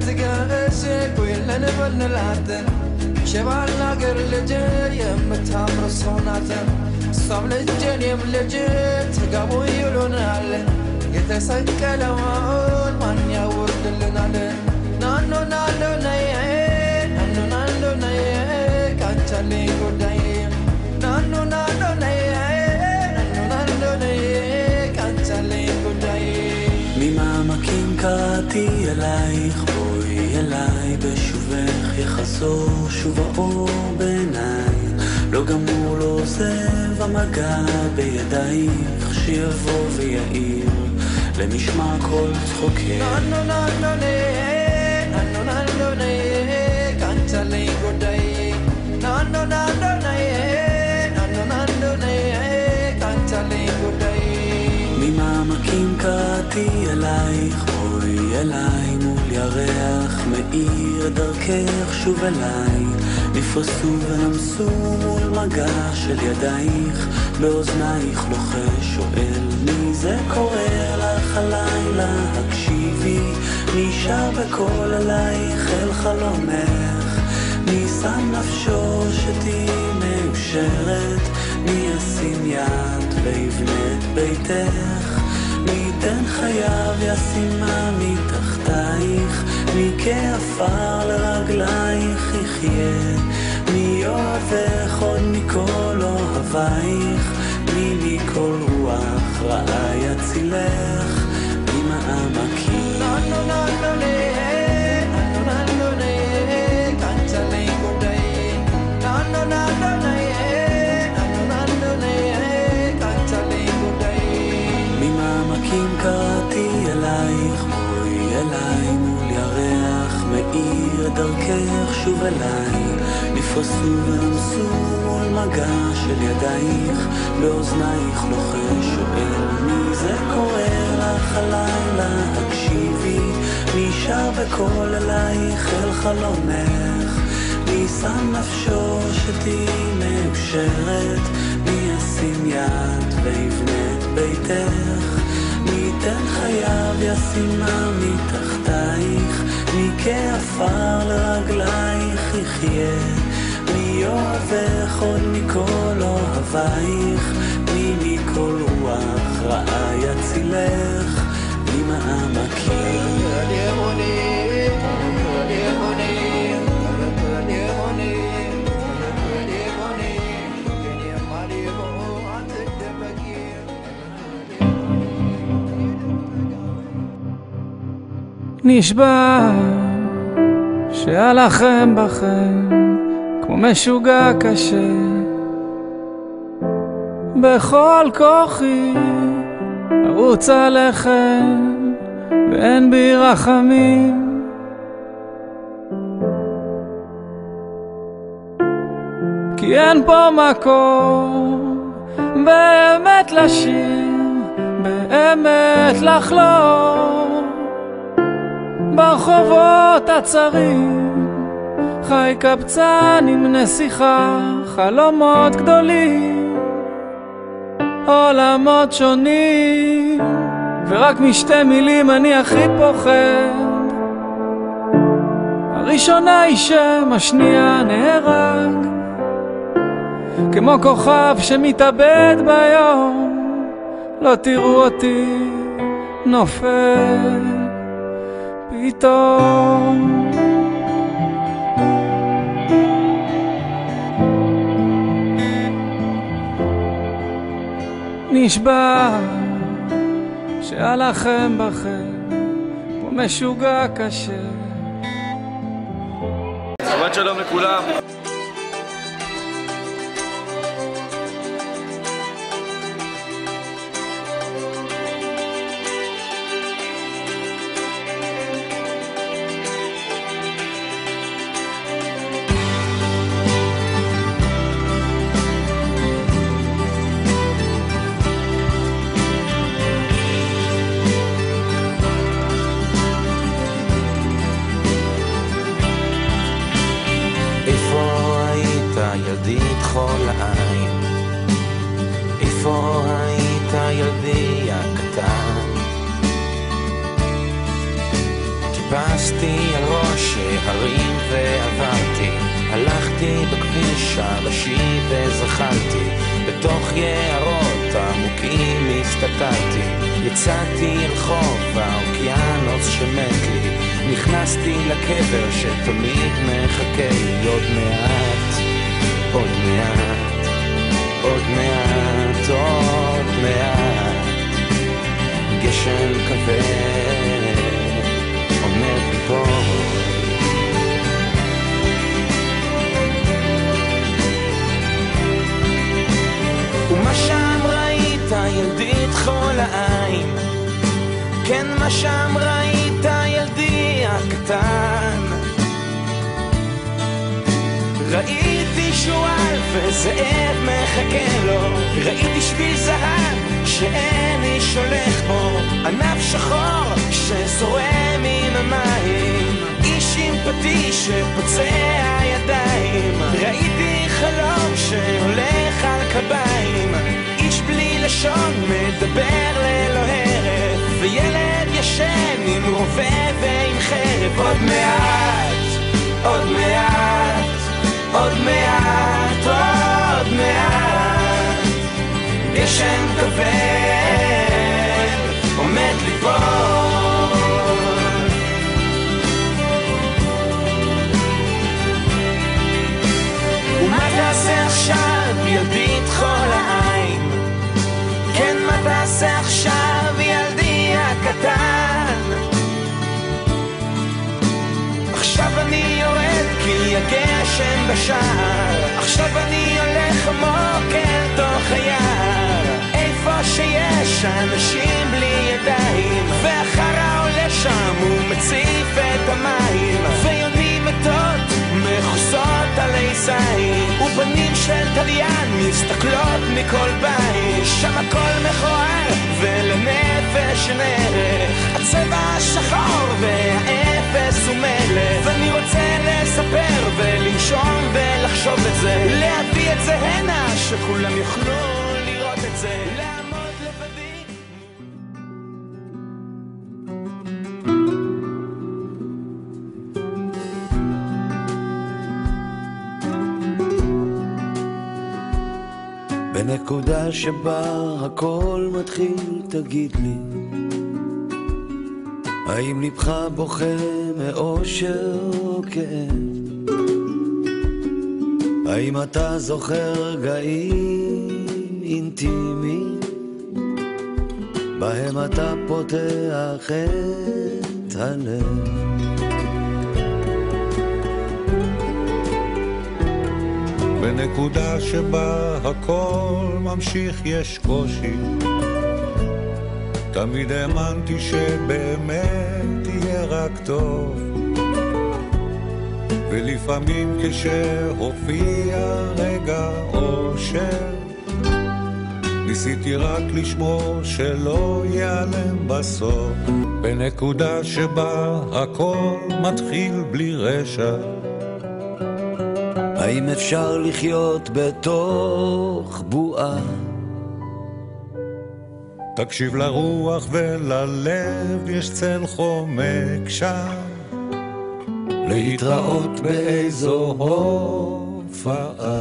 تقاس كويلن بنلاتن شبالنا قرلجي يمتامر الصوناتن صام لجن يملجي تقابو يلونال يتسكلون من يورد لنا نانو نانو نايه نانو نانو نايه كانتالي قدايه نانو نانو نايه نانو نانو نايه كانتالي قدايه ממעמקים קראתי אלייך בואי אליי בשובך יחזור שוב האור בעיניי לא גמור לא עוזב המגע בידייך שיבוא ויעיר למשמע כל צחוקך ננו ננו ניה ננו ננו ניה קנצלי גודאי ננו ננו ניה ננו ננו ניה קנצלי גודאי ממעמקים קראתי אלייך בואי אליי מול ירח מאיר דרכך שוב אליי נפרסו ונמסו מול מגע של ידייך באוזנייך לוחש שואל מי זה קורא לך הלילה הקשיבי מי שר בקול אלייך אל חלומך מי שם נפשו שתהי מאושרת מי ישים יד ויבנה את ביתך מי ייתן חייו ישימה מתחתייך מי כעפר לרגלייך יחיה מי אוהבך עוד מכל אוהבייך מי מכל רוח רעה יצילך ממעמקים ננו ננו ניה ננו ננו ניה קנצלי גודאי ננו ננו ניה ננו ננו ניה קנצלי גודאי ממעמקים קראתי אלייך בואי אליי מול ירח מאיר דרכך שוב אליי נפרסו ונמסו מול מגע של ידייך באוזנייך לוחש שואל מי זה קורא לך הלילה הקשיבי מי שר בקול אלייך אל חלומך מי שם נפשו שתהי מאושרת מי ישים יד ויבנה את ביתך מי ייתן חייו ישימה מתחתייך מי כעפר לרגלייך יחיה מי אוהבך עוד מכל אוהבייך מי מכל רוח רעה יצילך ממעמקים נשבע שהלחם בכם כמו משוגע קשה בכל כוחי ארוץ עליכם ואין בי רחמים כי אין פה מקום באמת לשיר באמת לחלום ברחובות הצרים חי קבצן עם נסיכה חלומות גדולים עולמות שונים ורק משתי מילים אני הכי פוחד הראשונה היא שם השנייה נהרג כמו כוכב שמתאבד ביום לא תראו אותי נופל פתאום נשבע שהלחם בכם כמו משוגע קשה שבת שלום לכולם. חול העין איפה היית ילדי הקטן טיפסתי על ראש ההרים ועברתי, הלכתי בכביש הראשי וזחלתי, בתוך יערות עמוקים הסתתרתי, יצאתי אל חוף האוקיינוס שמת לי, נכנסתי לקבר שתמיד מחכה לי, עוד מעט, עוד מעט, עוד מעט, עוד מעט, גשם כבד עומד ליפול. ומה שם ראית ילדית חול העין, כן מה שם ראית ילדי הקטן, ראיתי שועל וזאב מחכה לו, ראיתי שביל זהב שאין איש הולך בו, ענף שחור שזורם עם המים, איש עם פטיש שפוצע ידיים, ראיתי חלום שהולך על קביים, איש בלי לשון מדבר ללא הרף, וילד ישן עם רובה ועם חרב. עוד מעט, עוד מעט, עוד מעט, עוד מעט, גשם כבד עומד ליפול. ומה תעשה עכשיו ילדית חול העין, כן מה תעשה עכשיו ילדי הקטן, עכשיו אני יורד כי הגשם בשער, עכשיו אני הולך עמוק אל תוך היער, איפה שיש אנשים בלי ידיים, והחרה עולה שם ומציף את המים, ויונים מתות מחוסות עלי זין, ופנים של תליין מסתכלות מכל בית, שם הכל מכוער ולנפש נערך, הצבע השחור והאפס הוא מלך, ואני רוצה לספר ולנשום ולחשוב את זה, להביא את זה הנה שכולם יוכלו לראות את זה, לעמוד לבדי. בנקודה שבה הכל מתחיל תגיד לי, האם לבך בוכה מאושר או כאב, האם אתה זוכר רגעים אינטימיים בהם אתה פותח את הלב, בנקודה שבה הכל ממשיך יש קושי, תמיד האמנתי שבאמת יהיה רק טוב, ולפעמים כשהופיע רגע אושר, ניסיתי רק לשמור שלא ייעלם בסוף, בנקודה שבה הכל מתחיל בלי רשע, האם אפשר לחיות בתוך בועה, תקשיב לרוח וללב יש צל חומק שם, להתראות באיזו הופעה.